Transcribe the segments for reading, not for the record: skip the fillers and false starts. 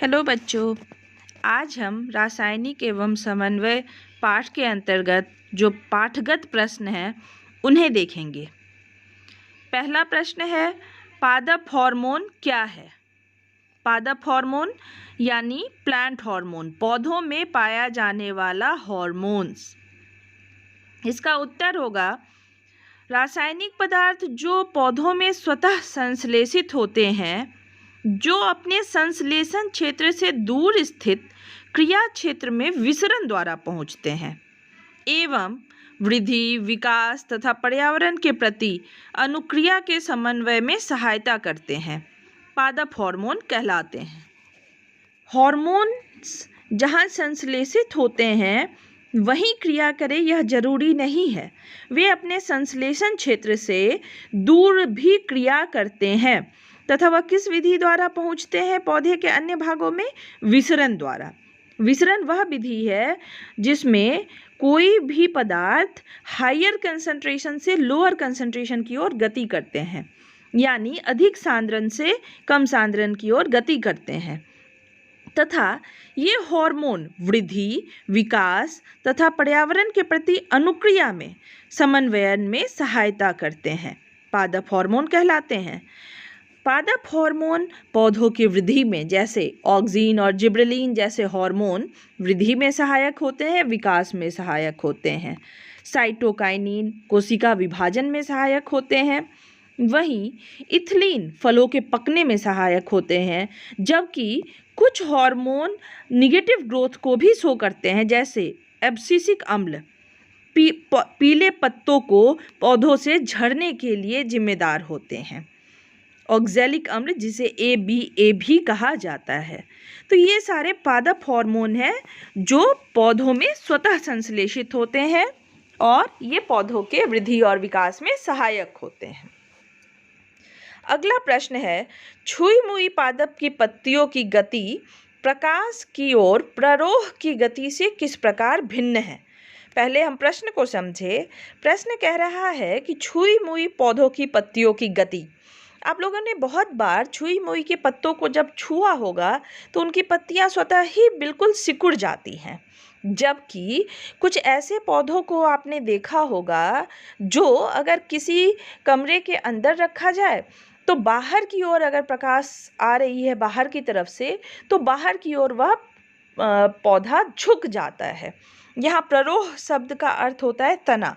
Hello बच्चों, आज हम रासायनिक एवं समन्वय पाठ के अंतर्गत जो पाठगत प्रश्न हैं उन्हें देखेंगे। पहला प्रश्न है, पादप हार्मोन क्या है? पादप हार्मोन यानी प्लांट हार्मोन, पौधों में पाया जाने वाला हार्मोन्स। इसका उत्तर होगा रासायनिक पदार्थ जो पौधों में स्वतः संश्लेषित होते हैं, जो अपने संश्लेषण क्षेत्र से दूर स्थित क्रिया क्षेत्र में विसरण द्वारा पहुंचते हैं एवं वृद्धि, विकास तथा पर्यावरण के प्रति अनुक्रिया के समन्वय में सहायता करते हैं, पादप हार्मोन कहलाते हैं। हार्मोन्स जहाँ संश्लेषित होते हैं वहीं क्रिया करें यह जरूरी नहीं है, वे अपने संश्लेषण क्षेत्र से दूर भी क्रिया करते हैं तथा वह किस विधि द्वारा पहुंचते हैं पौधे के अन्य भागों में? विसरण द्वारा। विसरण वह विधि है जिसमें कोई भी पदार्थ हायर कंसंट्रेशन से लोअर कंसंट्रेशन की ओर गति करते हैं, यानी अधिक सांद्रण से कम सांद्रण की ओर गति करते हैं तथा ये हार्मोन वृद्धि, विकास तथा पर्यावरण के प्रति अनुक्रिया में समन्वयन में सहायता करते हैं, पादप हार्मोन कहलाते हैं। पादप हार्मोन पौधों की वृद्धि में जैसे ऑक्सीन और जिब्रेलिन जैसे हार्मोन वृद्धि में सहायक होते हैं, विकास में सहायक होते हैं। साइटोकाइनिन कोशिका विभाजन में सहायक होते हैं। वहीं इथिलीन फलों के पकने में सहायक होते हैं, जबकि कुछ हार्मोन निगेटिव ग्रोथ को भी शो करते हैं, जैसे एब्सिसिक अम्ल पीले पत्तों को पौधों से झड़ने के लिए जिम्मेदार होते हैं। ऑक्सैलिक अम्ल जिसे ABA भी कहा जाता है। तो ये सारे पादप हार्मोन हैं जो पौधों में स्वतः संश्लेषित होते हैं और ये पौधों के वृद्धि और विकास में सहायक होते हैं। अगला प्रश्न है, छुई मुई पादप की पत्तियों की गति प्रकाश की ओर प्ररोह की गति से किस प्रकार भिन्न है? पहले हम प्रश्न को समझे। प्रश्न कह रहा है कि छुई मुई पौधों की पत्तियों की गति। आप लोगों ने बहुत बार छुई मुई के पत्तों को जब छुआ होगा तो उनकी पत्तियां स्वतः ही बिल्कुल सिकुड़ जाती हैं, जबकि कुछ ऐसे पौधों को आपने देखा होगा जो अगर किसी कमरे के अंदर रखा जाए तो बाहर की ओर अगर प्रकाश आ रही है बाहर की तरफ से तो बाहर की ओर वह पौधा झुक जाता है। यहाँ प्ररोह शब्द का अर्थ होता है तना।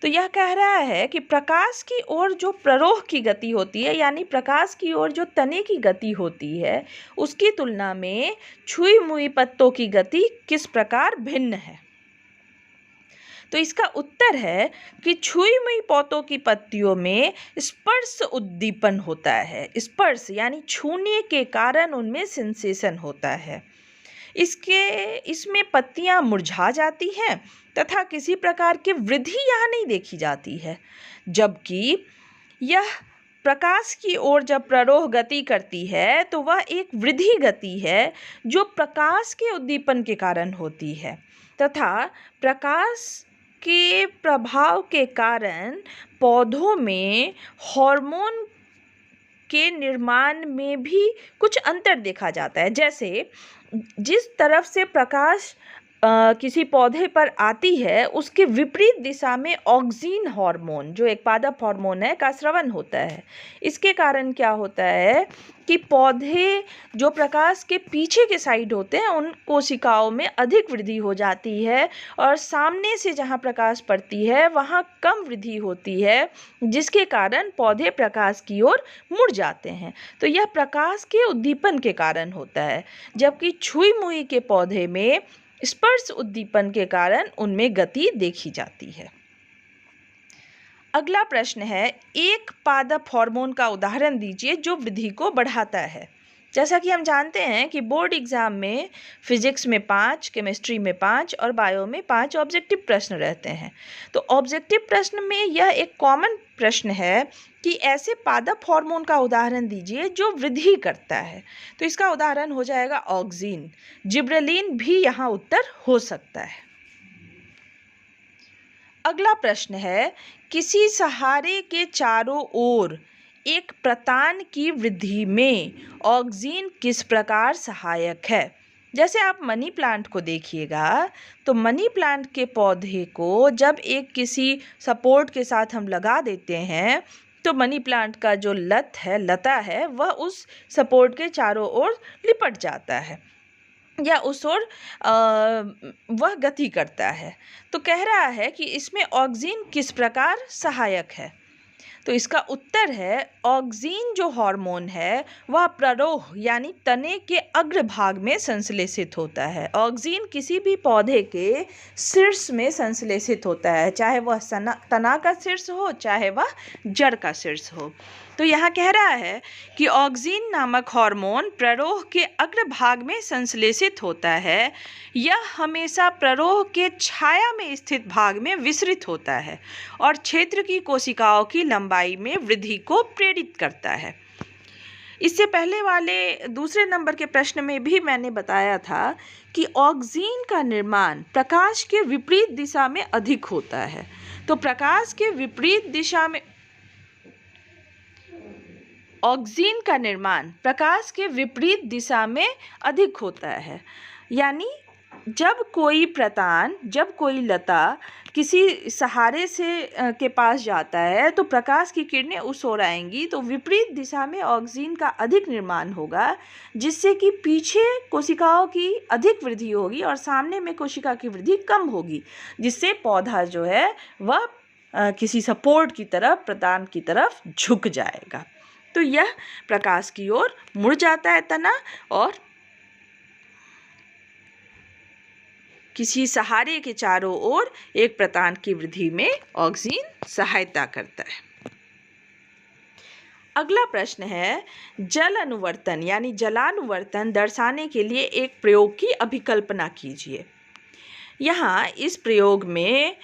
तो यह कह रहा है कि प्रकाश की ओर जो प्ररोह की गति होती है, यानी प्रकाश की ओर जो तने की गति होती है, उसकी तुलना में छुई मुई पत्तों की गति किस प्रकार भिन्न है? तो इसका उत्तर है कि छुई मुई पौधों की पत्तियों में स्पर्श उद्दीपन होता है। स्पर्श यानी छूने के कारण उनमें सेंसेशन होता है। इसमें पत्तियां मुरझा जाती हैं तथा किसी प्रकार की वृद्धि यहाँ नहीं देखी जाती है, जबकि यह प्रकाश की ओर जब प्ररोह गति करती है तो वह एक वृद्धि गति है जो प्रकाश के उद्दीपन के कारण होती है तथा प्रकाश के प्रभाव के कारण पौधों में हार्मोन के निर्माण में भी कुछ अंतर देखा जाता है। जैसे जिस तरफ से प्रकाश किसी पौधे पर आती है उसके विपरीत दिशा में ऑक्सीन हार्मोन जो एक पादप हार्मोन है का स्रवण होता है। इसके कारण क्या होता है कि पौधे जो प्रकाश के पीछे के साइड होते हैं उन कोशिकाओं में अधिक वृद्धि हो जाती है और सामने से जहाँ प्रकाश पड़ती है वहाँ कम वृद्धि होती है, जिसके कारण पौधे प्रकाश की ओर मुड़ जाते हैं। तो यह प्रकाश के उद्दीपन के कारण होता है, जबकि छुई मुई के पौधे में स्पर्श उद्दीपन के कारण उनमें गति देखी जाती है। अगला प्रश्न है, एक पादप हार्मोन का उदाहरण दीजिए जो वृद्धि को बढ़ाता है। जैसा कि हम जानते हैं कि बोर्ड एग्जाम में फिजिक्स में 5, केमिस्ट्री में 5 और बायो में 5 ऑब्जेक्टिव प्रश्न रहते हैं। तो ऑब्जेक्टिव प्रश्न में यह एक कॉमन प्रश्न है कि ऐसे पादप हार्मोन का उदाहरण दीजिए जो वृद्धि करता है। तो इसका उदाहरण हो जाएगा ऑक्सीन। जिब्रेलिन भी यहाँ उत्तर हो सकता है। अगला प्रश्न है, किसी सहारे के चारों ओर एक प्रतान की वृद्धि में ऑक्सीन किस प्रकार सहायक है? जैसे आप मनी प्लांट को देखिएगा, तो मनी प्लांट के पौधे को जब एक किसी सपोर्ट के साथ हम लगा देते हैं, तो मनी प्लांट का जो लता है वह उस सपोर्ट के चारों ओर लिपट जाता है या उस ओर वह गति करता है। तो कह रहा है कि इसमें ऑक्सीन किस प्रकार सहायक है? तो इसका उत्तर है, ऑक्सीन जो हार्मोन है वह प्ररोह यानी तने के अग्रभाग में संश्लेषित होता है। ऑक्सीन किसी भी पौधे के शीर्ष में संश्लेषित होता है, चाहे वह तना का शीर्ष हो, चाहे वह जड़ का शीर्ष हो। तो यहाँ कह रहा है कि ऑक्सीन नामक हार्मोन प्ररोह के अग्रभाग में संश्लेषित होता है। यह हमेशा प्ररोह के छाया में स्थित भाग में विसरित होता है और क्षेत्र की कोशिकाओं की लंबाई में वृद्धि को प्रेरित करता है। इससे पहले वाले दूसरे नंबर के प्रश्न में भी मैंने बताया था कि ऑक्सीन का निर्माण प्रकाश के विपरीत दिशा में अधिक होता है। तो प्रकाश के विपरीत दिशा में ऑक्सीन का निर्माण प्रकाश के विपरीत दिशा में अधिक होता है। यानी जब कोई लता किसी सहारे से के पास जाता है तो प्रकाश की किरणें उस ओर आएंगी, तो विपरीत दिशा में ऑक्सीन का अधिक निर्माण होगा, जिससे कि पीछे कोशिकाओं की अधिक वृद्धि होगी और सामने में कोशिका की वृद्धि कम होगी, जिससे पौधा जो है वह किसी सपोर्ट की तरफ, प्रदान की तरफ झुक जाएगा। तो यह प्रकाश की ओर मुड़ जाता है तना और किसी सहारे के चारों ओर एक प्रतान की वृद्धि में ऑक्सीन सहायता करता है। अगला प्रश्न है, जल अनुवर्तन यानी जलानुवर्तन दर्शाने के लिए एक प्रयोग की अभिकल्पना कीजिए। यहाँ इस प्रयोग में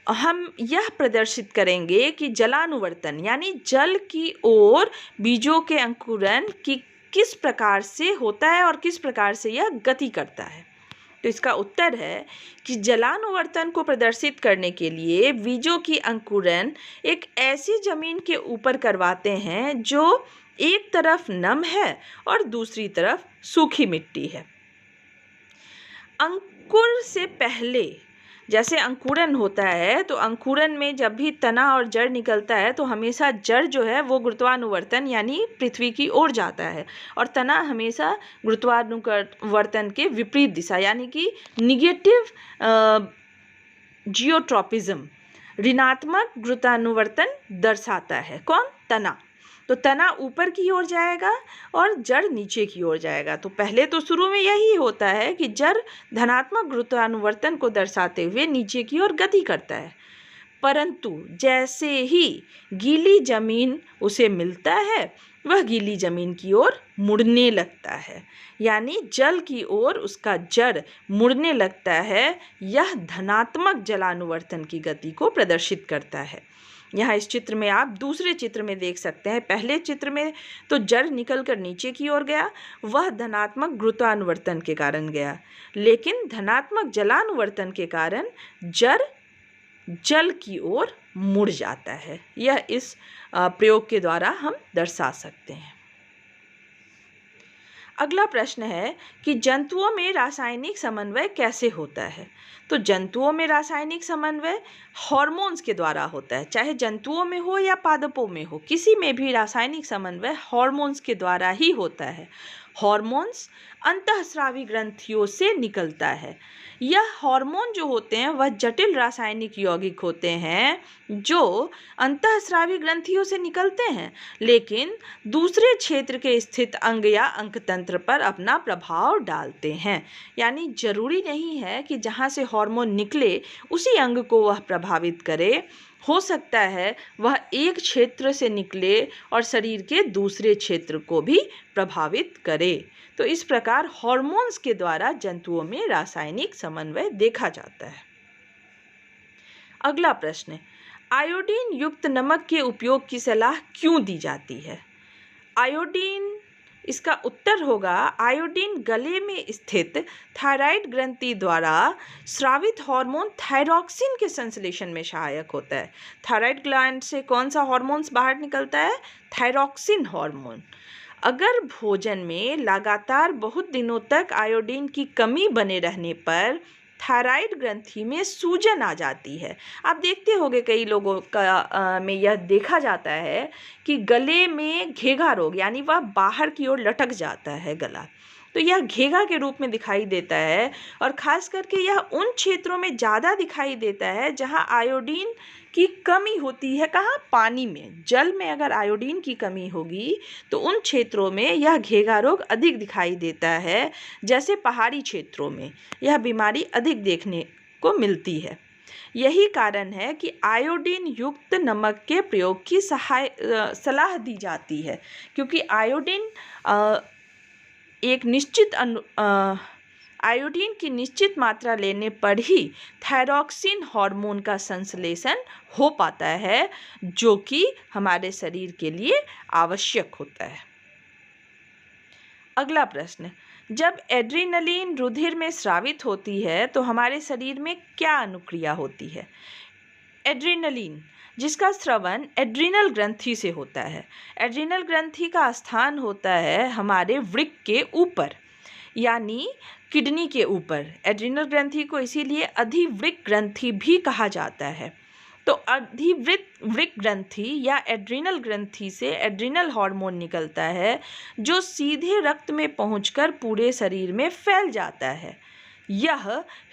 हम यह प्रदर्शित करेंगे कि जलानुवर्तन यानी जल की ओर बीजों के अंकुरण की किस प्रकार से होता है और किस प्रकार से यह गति करता है। तो इसका उत्तर है कि जलानुवर्तन को प्रदर्शित करने के लिए बीजों की अंकुरण एक ऐसी जमीन के ऊपर करवाते हैं जो एक तरफ नम है और दूसरी तरफ सूखी मिट्टी है। अंकुर से पहले जैसे अंकुरन होता है, तो अंकुरन में जब भी तना और जड़ निकलता है तो हमेशा जड़ जो है वो गुरुत्वानुवर्तन यानी पृथ्वी की ओर जाता है और तना हमेशा गुरुत्वानुवर्तन के विपरीत दिशा यानी कि निगेटिव जियोट्रॉपिज्म, ऋणात्मक गुरुत्वानुवर्तन दर्शाता है। कौन? तना। तो तना ऊपर की ओर जाएगा और जड़ नीचे की ओर जाएगा। तो पहले तो शुरू में यही होता है कि जड़ धनात्मक गुरुत्वानुवर्तन को दर्शाते हुए नीचे की ओर गति करता है, परंतु जैसे ही गीली जमीन उसे मिलता है वह गीली जमीन की ओर मुड़ने लगता है, यानी जल की ओर उसका जड़ मुड़ने लगता है। यह धनात्मक जलानुवर्तन की गति को प्रदर्शित करता है। यहाँ इस चित्र में आप दूसरे चित्र में देख सकते हैं, पहले चित्र में तो जड़ निकलकर नीचे की ओर गया, वह धनात्मक गुरुत्वानुवर्तन के कारण गया, लेकिन धनात्मक जलानुवर्तन के कारण जड़ जल की ओर मुड़ जाता है। यह इस प्रयोग के द्वारा हम दर्शा सकते हैं। अगला प्रश्न है कि जंतुओं में रासायनिक समन्वय कैसे होता है। तो जंतुओं में रासायनिक समन्वय हार्मोन्स के द्वारा होता है, चाहे जंतुओं में हो या पादपों में हो, किसी में भी रासायनिक समन्वय हार्मोन्स के द्वारा ही होता है। हार्मोन्स अंतःस्रावी ग्रंथियों से निकलता है। यह हार्मोन जो होते हैं वह जटिल रासायनिक यौगिक होते हैं जो अंतःस्रावी ग्रंथियों से निकलते हैं, लेकिन दूसरे क्षेत्र के स्थित अंग या अंगतंत्र पर अपना प्रभाव डालते हैं। यानी जरूरी नहीं है कि जहाँ से हार्मोन निकले उसी अंग को वह प्रभावित करे, हो सकता है वह एक क्षेत्र से निकले और शरीर के दूसरे क्षेत्र को भी प्रभावित करे। तो इस प्रकार हार्मोन्स के द्वारा जंतुओं में रासायनिक समन्वय देखा जाता है। अगला प्रश्न, आयोडीन युक्त नमक के उपयोग की सलाह क्यों दी जाती है। आयोडीन इसका उत्तर होगा आयोडीन गले में स्थित थायराइड ग्रंथि द्वारा स्रावित हार्मोन थायरॉक्सिन के संश्लेषण में सहायक होता है। थायराइड ग्लैंड से कौन सा हार्मोन्स बाहर निकलता है? Thyroxine hormone. अगर भोजन में लगातार बहुत दिनों तक आयोडीन की कमी बने रहने पर थायराइड ग्रंथि में सूजन आ जाती है। आप देखते होंगे कई लोगों का में यह देखा जाता है कि गले में घेगा रोग, यानी वह बाहर की ओर लटक जाता है गला, तो यह घेगा के रूप में दिखाई देता है। और ख़ास करके यह उन क्षेत्रों में ज़्यादा दिखाई देता है जहाँ आयोडीन की कमी होती है। कहाँ? पानी में, जल में अगर आयोडीन की कमी होगी तो उन क्षेत्रों में यह घेगा रोग अधिक दिखाई देता है। जैसे पहाड़ी क्षेत्रों में यह बीमारी अधिक देखने को मिलती है। यही कारण है कि आयोडीन युक्त नमक के प्रयोग की सलाह दी जाती है, क्योंकि आयोडीन आयोडीन की निश्चित मात्रा लेने पर ही थायरॉक्सिन हार्मोन का संश्लेषण हो पाता है, जो कि हमारे शरीर के लिए आवश्यक होता है। अगला प्रश्न, जब एड्रेनलिन रुधिर में स्रावित होती है तो हमारे शरीर में क्या अनुक्रिया होती है? एड्रेनलिन, जिसका स्रवन एड्रिनल ग्रंथि से होता है। एड्रिनल ग्रंथि का स्थान होता है हमारे वृक्क के ऊपर, यानी किडनी के ऊपर। एड्रिनल ग्रंथि को इसीलिए अधिवृक्क ग्रंथि भी कहा जाता है। तो अधिवृक्क ग्रंथि या एड्रिनल ग्रंथि से एड्रिनल हार्मोन निकलता है, जो सीधे रक्त में पहुंचकर पूरे शरीर में फैल जाता है। यह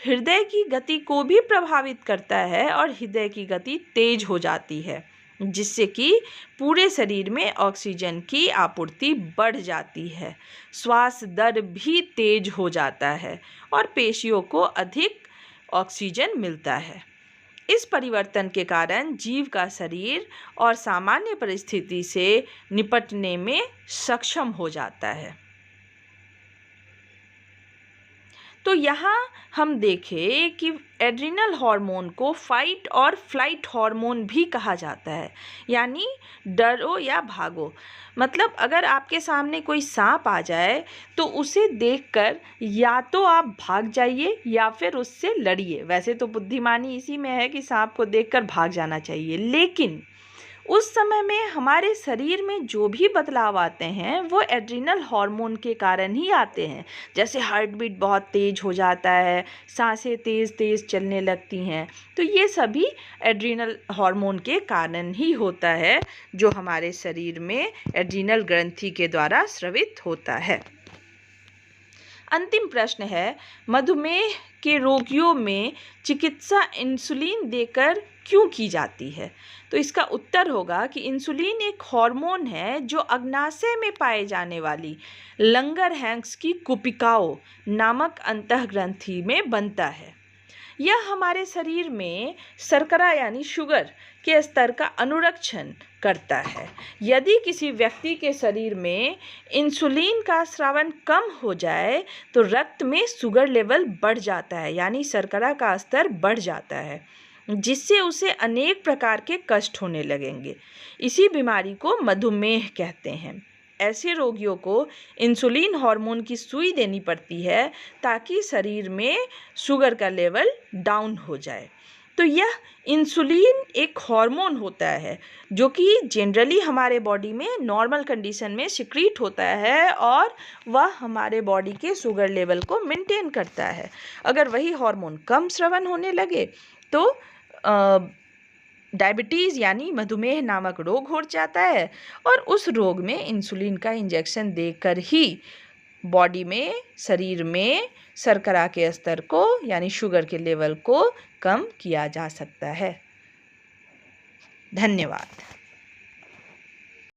हृदय की गति को भी प्रभावित करता है और हृदय की गति तेज हो जाती है, जिससे कि पूरे शरीर में ऑक्सीजन की आपूर्ति बढ़ जाती है। श्वास दर भी तेज हो जाता है और पेशियों को अधिक ऑक्सीजन मिलता है। इस परिवर्तन के कारण जीव का शरीर और सामान्य परिस्थिति से निपटने में सक्षम हो जाता है। तो यहाँ हम देखें कि एड्रिनल हार्मोन को फाइट और फ्लाइट हार्मोन भी कहा जाता है, यानी डरो या भागो। मतलब अगर आपके सामने कोई सांप आ जाए तो उसे देखकर या तो आप भाग जाइए या फिर उससे लड़िए। वैसे तो बुद्धिमानी इसी में है कि सांप को देखकर भाग जाना चाहिए, लेकिन उस समय में हमारे शरीर में जो भी बदलाव आते हैं वो एड्रिनल हार्मोन के कारण ही आते हैं। जैसे हार्ट बीट बहुत तेज हो जाता है, सांसें तेज़ तेज़ चलने लगती हैं, तो ये सभी एड्रिनल हार्मोन के कारण ही होता है, जो हमारे शरीर में एड्रिनल ग्रंथि के द्वारा स्रावित होता है। अंतिम प्रश्न है, मधुमेह के रोगियों में चिकित्सा इंसुलिन देकर क्यों की जाती है? तो इसका उत्तर होगा कि इंसुलिन एक हार्मोन है जो अग्नाशय में पाए जाने वाली लंगरहैंस की कुपिकाओं नामक अंतःग्रंथि में बनता है। यह हमारे शरीर में शर्करा यानी शुगर के स्तर का अनुरक्षण करता है। यदि किसी व्यक्ति के शरीर में इंसुलिन का स्रावन कम हो जाए तो रक्त में शुगर लेवल बढ़ जाता है, यानी शर्करा का स्तर बढ़ जाता है, जिससे उसे अनेक प्रकार के कष्ट होने लगेंगे। इसी बीमारी को मधुमेह कहते हैं। ऐसे रोगियों को इंसुलिन हार्मोन की सुई देनी पड़ती है ताकि शरीर में शुगर का लेवल डाउन हो जाए। तो यह इंसुलिन एक हार्मोन होता है जो कि जनरली हमारे बॉडी में नॉर्मल कंडीशन में सिक्रीट होता है और वह हमारे बॉडी के शुगर लेवल को मेंटेन करता है। अगर वही हार्मोन कम स्रावन होने लगे तो डायबिटीज़ यानी मधुमेह नामक रोग हो जाता है, और उस रोग में इंसुलिन का इंजेक्शन देकर ही बॉडी में, शरीर में शर्करा के स्तर को यानी शुगर के लेवल को कम किया जा सकता है। धन्यवाद।